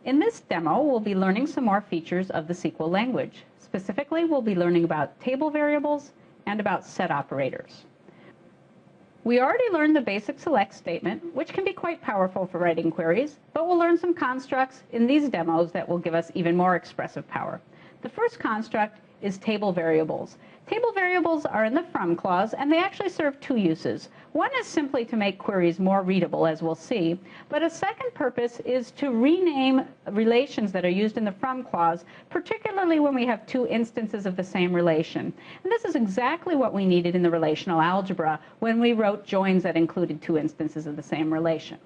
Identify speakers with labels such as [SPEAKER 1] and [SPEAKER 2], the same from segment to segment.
[SPEAKER 1] In this demo, we'll be learning some more features of the SQL language. Specifically, we'll be learning about table variables and about set operators. We already learned the basic select statement, which can be quite powerful for writing queries, but we'll learn some constructs in these demos that will give us even more expressive power. The first construct is table variables. Table variables are in the from clause, and they actually serve two uses. One is simply to make queries more readable, as we'll see, but a second purpose is to rename relations that are used in the from clause, particularly when we have two instances of the same relation. And this is exactly what we needed in the relational algebra when we wrote joins that included two instances of the same relation.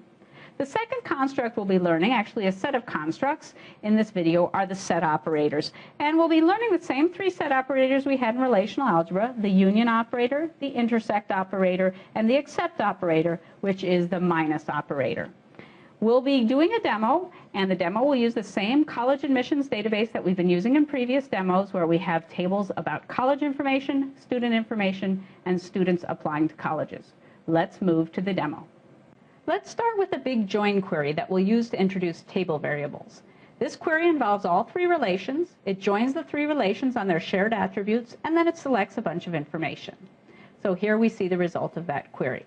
[SPEAKER 1] The second construct we'll be learning, actually a set of constructs in this video, are the set operators. And we'll be learning the same three set operators we had in relational algebra: the union operator, the intersect operator, and the except operator, which is the minus operator. We'll be doing a demo, and the demo will use the same college admissions database that we've been using in previous demos, where we have tables about college information, and students applying to colleges. Let's move to the demo. Let's start with a big join query that we'll use to introduce table variables. This query involves all three relations. It joins the three relations on their shared attributes, and then it selects a bunch of information. So here we see the result of that query.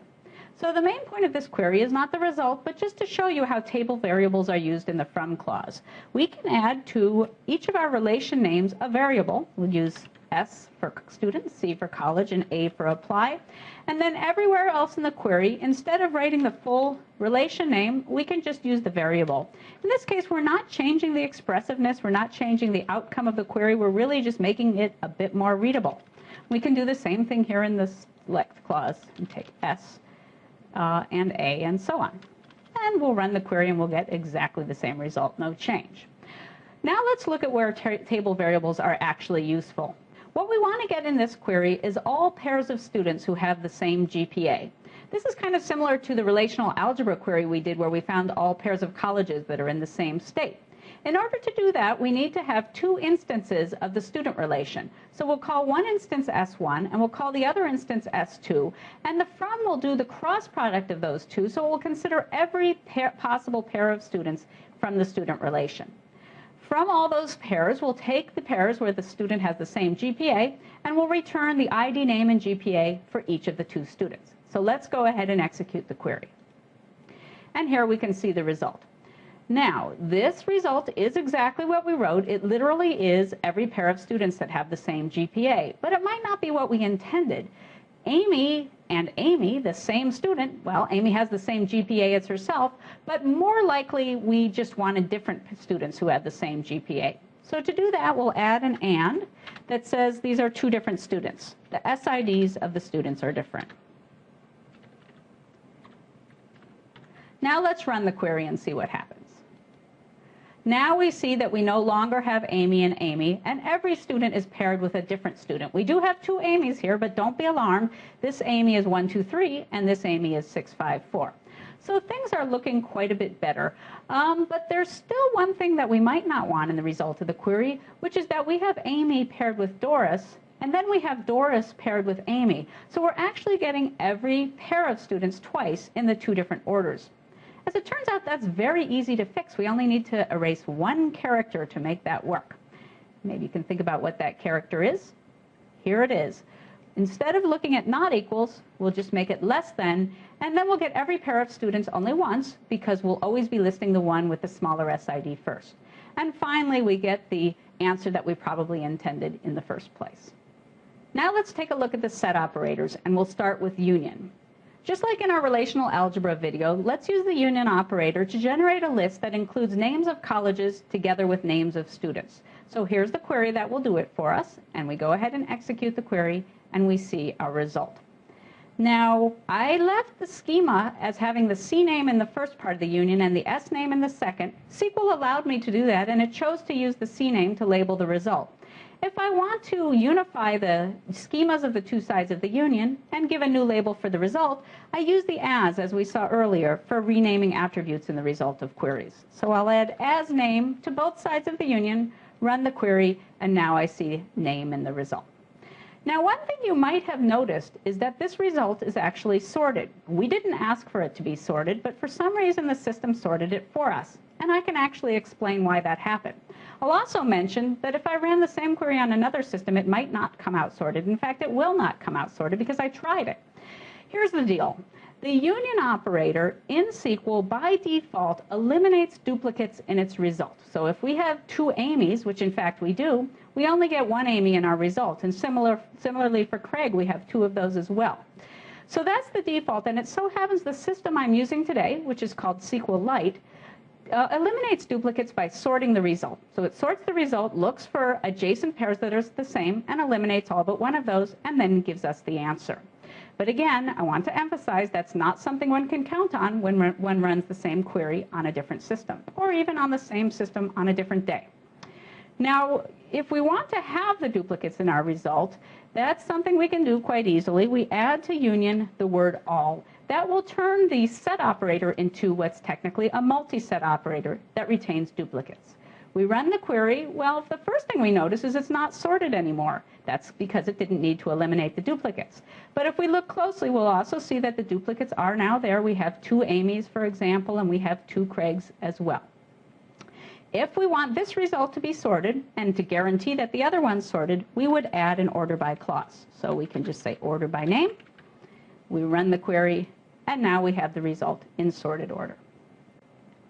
[SPEAKER 1] So the main point of this query is not the result, but just to show you how table variables are used in the from clause. We can add to each of our relation names a variable. We'll use S for student, C for college, and A for apply. And then everywhere else in the query, instead of writing the full relation name, we can just use the variable. In this case, we're not changing the expressiveness, we're not changing the outcome of the query, we're really just making it a bit more readable. We can do the same thing here in the select clause and take S and A and so on. And we'll run the query and we'll get exactly the same result, no change. Now let's look at where table variables are actually useful. What we want to get in this query is all pairs of students who have the same GPA. This is kind of similar to the relational algebra query we did, where we found all pairs of colleges that are in the same state. In order to do that, we need to have two instances of the student relation. So we'll call one instance S1, and we'll call the other instance S2, and the from will do the cross product of those two, so we'll consider every possible pair of students from the student relation. From all those pairs, we'll take the pairs where the student has the same GPA, and we'll return the ID name and GPA for each of the two students. So let's go ahead and execute the query. And here we can see the result. Now, this result is exactly what we wrote. It literally is every pair of students that have the same GPA, but it might not be what we intended. Amy and Amy, the same student, well, Amy has the same GPA as herself, but more likely we just wanted different students who had the same GPA. So to do that, we'll add an and that says these are two different students. The SIDs of the students are different. Now let's run the query and see what happens. Now we see that we no longer have Amy and Amy, and every student is paired with a different student. We do have two Amy's here, but don't be alarmed. This Amy is 123, and this Amy is 654. So things are looking quite a bit better. But there's still one thing that we might not want in the result of the query, which is that we have Amy paired with Doris, and then we have Doris paired with Amy. So we're actually getting every pair of students twice in the two different orders. As it turns out, that's very easy to fix. We only need to erase one character to make that work. Maybe you can think about what that character is. Here it is. Instead of looking at not equals, we'll just make it less than, and then we'll get every pair of students only once, because we'll always be listing the one with the smaller SID first. And finally, we get the answer that we probably intended in the first place. Now let's take a look at the set operators, and we'll start with union. Just like in our relational algebra video, let's use the union operator to generate a list that includes names of colleges together with names of students. So here's the query that will do it for us, and we go ahead and execute the query, and we see our result. Now, I left the schema as having the C name in the first part of the union and the S name in the second. SQL allowed me to do that, and it chose to use the C name to label the result. If I want to unify the schemas of the two sides of the union and give a new label for the result, I use the as we saw earlier, for renaming attributes in the result of queries. So I'll add as name to both sides of the union, run the query, and now I see name in the result. Now, one thing you might have noticed is that this result is actually sorted. We didn't ask for it to be sorted, but for some reason the system sorted it for us. and I can actually explain why that happened. I'll also mention that if I ran the same query on another system, it might not come out sorted. In fact, it will not come out sorted because I tried it. Here's the deal. The union operator in SQL by default eliminates duplicates in its result. So if we have two Amy's, which in fact we do, we only get one Amy in our result. And similarly for Craig, we have two of those as well. So that's the default, and it so happens the system I'm using today, which is called SQLite, eliminates duplicates by sorting the result. So it sorts the result, looks for adjacent pairs that are the same, and eliminates all but one of those, and then gives us the answer. But again, I want to emphasize that's not something one can count on when one runs the same query on a different system, or even on the same system on a different day. Now, if we want to have the duplicates in our result, that's something we can do quite easily. We add to union the word all. That will turn the set operator into what's technically a multi-set operator that retains duplicates. We run the query. Well, the first thing we notice is it's not sorted anymore. That's because it didn't need to eliminate the duplicates. But if we look closely, we'll also see that the duplicates are now there. We have two Amy's, for example, and we have two Craigs as well. If we want this result to be sorted and to guarantee that the other one's sorted, we would add an order by clause. So we can just say order by name. We run the query, and now we have the result in sorted order.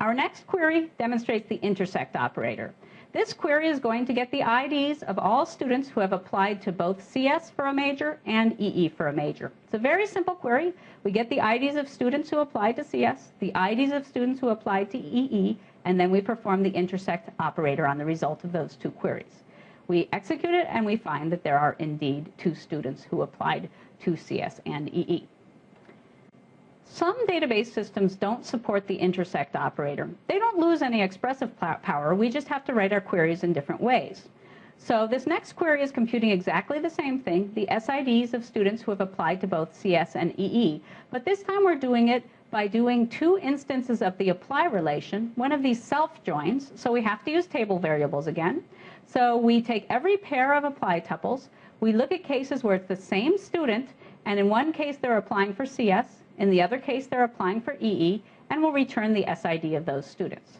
[SPEAKER 1] Our next query demonstrates the intersect operator. This query is going to get the IDs of all students who have applied to both CS for a major and EE for a major. It's a very simple query. We get the IDs of students who applied to CS, the IDs of students who applied to EE, and then we perform the intersect operator on the result of those two queries. We execute it, and we find that there are indeed two students who applied to CS and EE. Some database systems don't support the intersect operator. They don't lose any expressive power. We just have to write our queries in different ways. So this next query is computing exactly the same thing, the SIDs of students who have applied to both CS and EE. But this time we're doing it by doing two instances of the apply relation, one of these self-joins. So we have to use table variables again. So we take every pair of apply tuples. We look at cases where it's the same student, and in one case they're applying for CS. In the other case, they're applying for EE, and we'll return the SID of those students.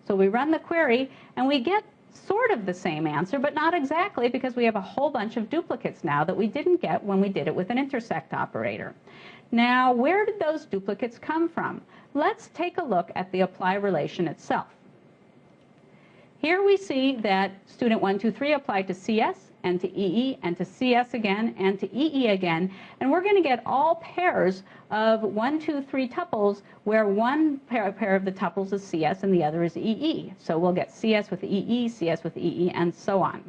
[SPEAKER 1] So we run the query, and we get sort of the same answer, but not exactly, because we have a whole bunch of duplicates now that we didn't get when we did it with an intersect operator. Now, where did those duplicates come from? Let's take a look at the apply relation itself. Here we see that student 1, 2, 3 applied to CS, and to EE, and to CS again, and to EE again. And we're going to get all pairs of 1, 2, 3 tuples where one pair of the tuples is CS and the other is EE. So we'll get CS with EE, CS with EE, and so on.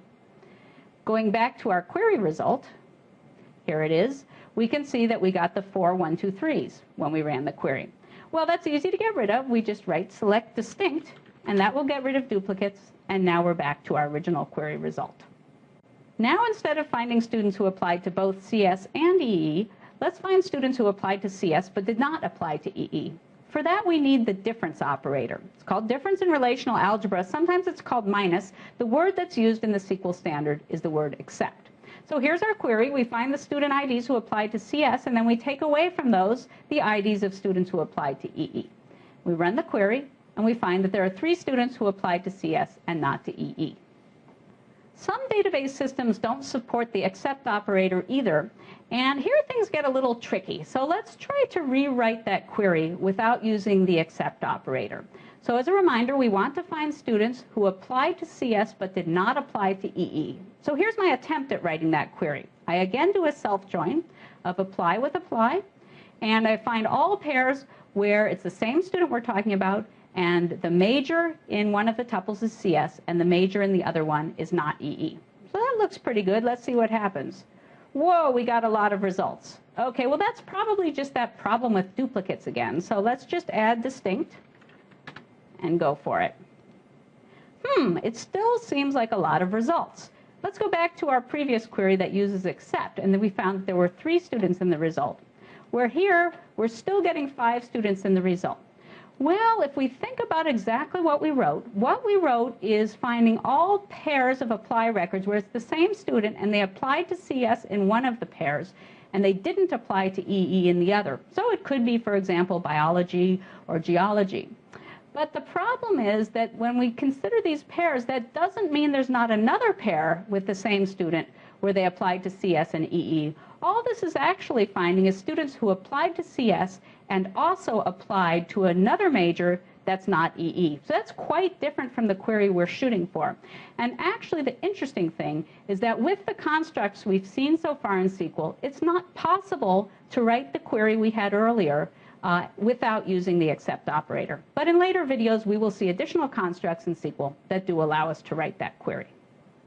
[SPEAKER 1] Going back to our query result, here it is, we can see that we got the 4 1, 2, 3s when we ran the query. Well, that's easy to get rid of. We just write select distinct, and that will get rid of duplicates, and now we're back to our original query result. Now, instead of finding students who applied to both CS and EE, let's find students who applied to CS but did not apply to EE. For that, we need the difference operator. It's called difference in relational algebra. Sometimes it's called minus. The word that's used in the SQL standard is the word except. So here's our query. We find the student IDs who applied to CS, and then we take away from those the IDs of students who applied to EE. We run the query, and we find that there are 3 students who applied to CS and not to EE. Some database systems don't support the except operator either, and here things get a little tricky. So let's try to rewrite that query without using the except operator. So as a reminder, we want to find students who applied to CS but did not apply to EE. So here's my attempt at writing that query. I again do a self-join of apply with apply, and I find all pairs where it's the same student we're talking about, and the major in one of the tuples is CS, and the major in the other one is not EE. So that looks pretty good. Let's see what happens. Whoa, we got a lot of results. Okay, well, that's probably just that problem with duplicates again. So let's just add distinct and go for it. It still seems like a lot of results. Let's go back to our previous query that uses except, and then we found that there were 3 students in the result, where here we're still getting 5 students in the result. Well, if we think about exactly what we wrote is finding all pairs of apply records where it's the same student and they applied to CS in one of the pairs and they didn't apply to EE in the other. So it could be, for example, biology or geology. But the problem is that when we consider these pairs, that doesn't mean there's not another pair with the same student where they applied to CS and EE. All this is actually finding is students who applied to CS and also applied to another major that's not EE. So that's quite different from the query we're shooting for. And actually the interesting thing is that with the constructs we've seen so far in SQL, it's not possible to write the query we had earlier without using the except operator. But in later videos, we will see additional constructs in SQL that do allow us to write that query.